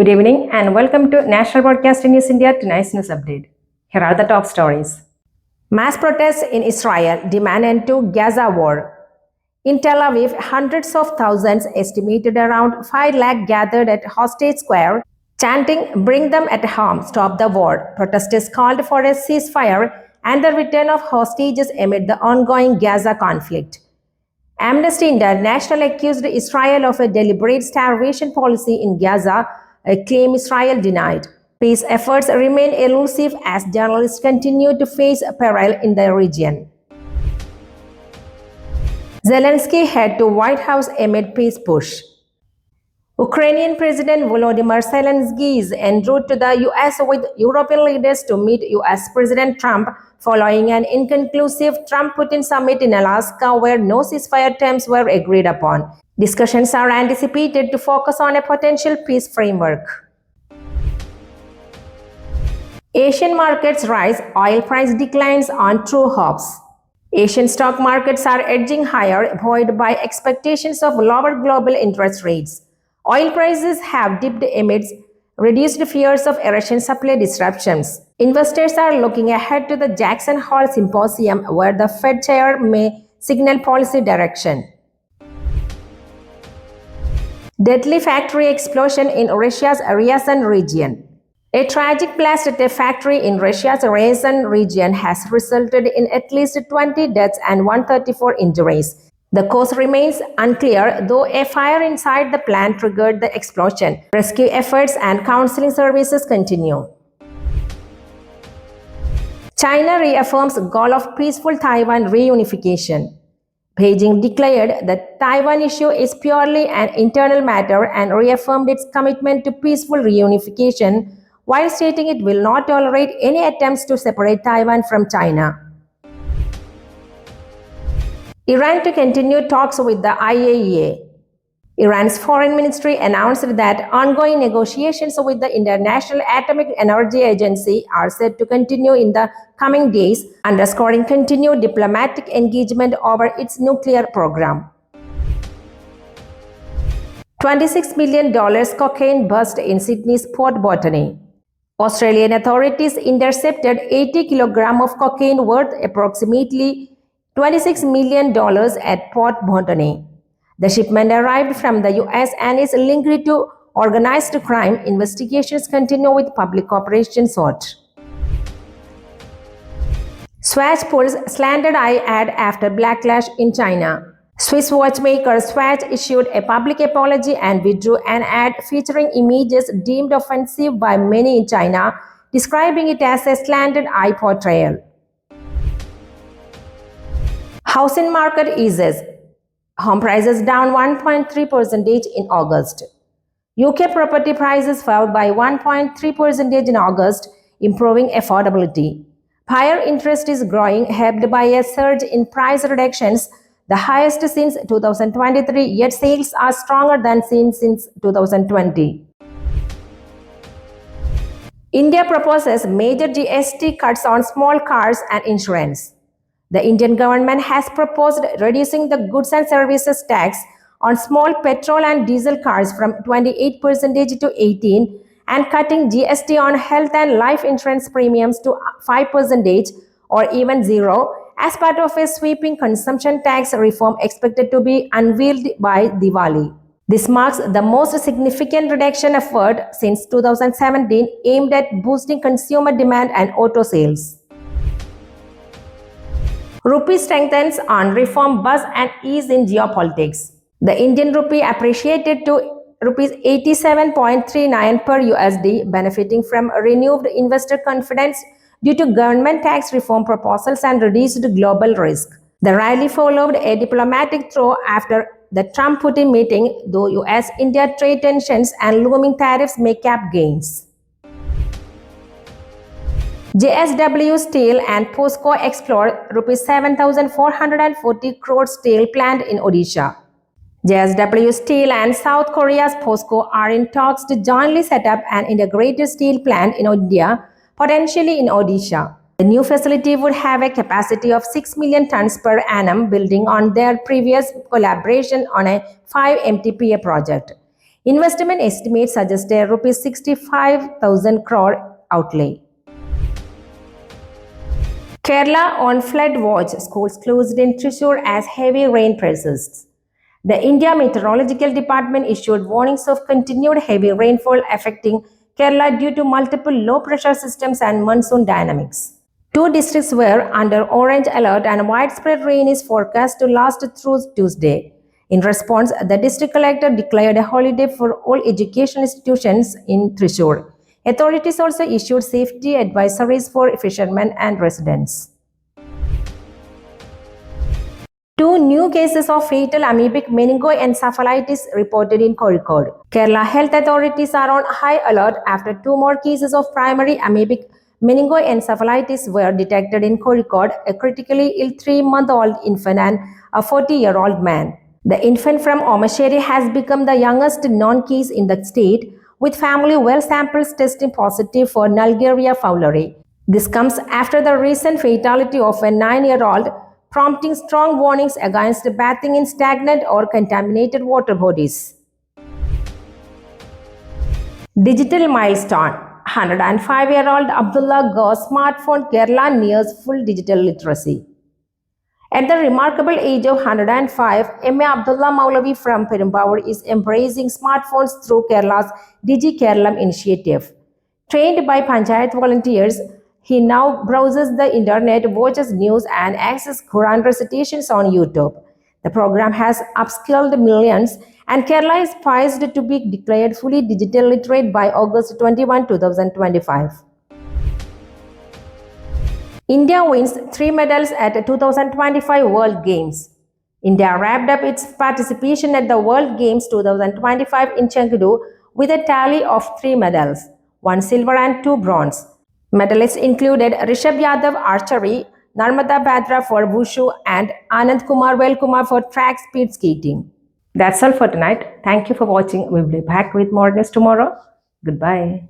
Good evening and welcome to National Broadcasting News India tonight's news update. Here are the top stories. Mass protests in Israel demand end to Gaza war. In Tel Aviv, hundreds of thousands, estimated around 5 lakh, gathered at Hostage Square, chanting, "Bring them at home, stop the war." Protesters called for a ceasefire and the return of hostages amid the ongoing Gaza conflict. Amnesty International accused Israel of a deliberate starvation policy in Gaza, a claim Israel denied. Peace efforts remain elusive as journalists continue to face peril in the region. Zelensky head to White House amid peace push. Ukrainian President Volodymyr Zelensky is en route to the US with European leaders to meet US President Trump following an inconclusive Trump-Putin summit in Alaska where no ceasefire terms were agreed upon. Discussions are anticipated to focus on a potential peace framework. Asian markets rise, oil price declines on true hopes. Asian stock markets are edging higher, buoyed by expectations of lower global interest rates. Oil prices have dipped amidst reduced fears of Russian supply disruptions. Investors are looking ahead to the Jackson Hole Symposium, where the Fed chair may signal policy direction. Deadly factory explosion in Russia's Ryazan region. A tragic blast at a factory in Russia's Ryazan region has resulted in at least 20 deaths and 134 injuries. The cause remains unclear, though a fire inside the plant triggered the explosion. Rescue efforts and counseling services continue. China reaffirms goal of peaceful Taiwan reunification. Beijing declared the Taiwan issue is purely an internal matter and reaffirmed its commitment to peaceful reunification, while stating it will not tolerate any attempts to separate Taiwan from China. Iran to continue talks with the IAEA. Iran's foreign ministry announced that ongoing negotiations with the International Atomic Energy Agency are set to continue in the coming days, underscoring continued diplomatic engagement over its nuclear program. $26 million cocaine bust in Sydney's Port Botany. Australian authorities intercepted 80 kilograms of cocaine worth approximately $26 million at Port Botany. The shipment arrived from the US and is linked to organized crime. Investigations continue with public operations sought. Swatch pulls slanted eye ad after backlash in China. Swiss watchmaker Swatch issued a public apology and withdrew an ad featuring images deemed offensive by many in China, describing it as a slanted eye portrayal. Housing market eases. Home prices down 1.3% in August. UK property prices fell by 1.3% in August, improving affordability. Buyer interest is growing, helped by a surge in price reductions, the highest since 2023, yet sales are stronger than seen since 2020. India proposes major GST cuts on small cars and insurance. The Indian government has proposed reducing the goods and services tax on small petrol and diesel cars from 28% to 18% and cutting GST on health and life insurance premiums to 5% or even 0% as part of a sweeping consumption tax reform expected to be unveiled by Diwali. This marks the most significant reduction effort since 2017 aimed at boosting consumer demand and auto sales. Rupee strengthens on reform buzz and ease in geopolitics. The Indian rupee appreciated to rupees 87.39 per USD, benefiting from renewed investor confidence due to government tax reform proposals and reduced global risk. The rally followed a diplomatic throw after the Trump-Putin meeting, though US-India trade tensions and looming tariffs may cap gains. JSW Steel and POSCO explore rupees 7,440 crore steel plant in Odisha. JSW Steel and South Korea's POSCO are in talks to jointly set up an integrated steel plant in India, potentially in Odisha. The new facility would have a capacity of 6 million tons per annum, building on their previous collaboration on a 5 MTPA project. Investment estimates suggest a rupees 65,000 crore outlay. Kerala on flood watch, schools closed in Thrissur as heavy rain persists. The India Meteorological Department issued warnings of continued heavy rainfall affecting Kerala due to multiple low pressure systems and monsoon dynamics. Two districts were under orange alert and widespread rain is forecast to last through Tuesday. In response, the district collector declared a holiday for all education institutions in Thrissur. Authorities also issued safety advisories for fishermen and residents. Two new cases of fatal amoebic meningoencephalitis reported in Kozhikode. Kerala health authorities are on high alert after two more cases of primary amoebic meningoencephalitis were detected in Kozhikode, a critically ill 3-month-old infant and a 40-year-old man. The infant from Omasheri has become the youngest known case in the state, with family well samples testing positive for Nalgeria fowleri. This comes after the recent fatality of a 9-year-old, prompting strong warnings against bathing in stagnant or contaminated water bodies. Digital milestone. 105-year-old Abdullah goes smartphone. Kerala nears full digital literacy. At the remarkable age of 105, M.A. Abdullah Maulavi from Perumbavoor is embracing smartphones through Kerala's Digi Kerala initiative. Trained by Panchayat volunteers, he now browses the internet, watches news, and accesses Quran recitations on YouTube. The program has upskilled millions, and Kerala is poised to be declared fully digital literate by August 21, 2025. India wins 3 medals at the 2025 World Games. India wrapped up its participation at the World Games 2025 in Chengdu with a tally of 3 medals, 1 silver and 2 bronze. Medalists included Rishabh Yadav archery, Narmada Batra for wushu, and Anand Kumar Velkumar for track speed skating. That's all for tonight. Thank you for watching. We'll be back with more news tomorrow. Goodbye.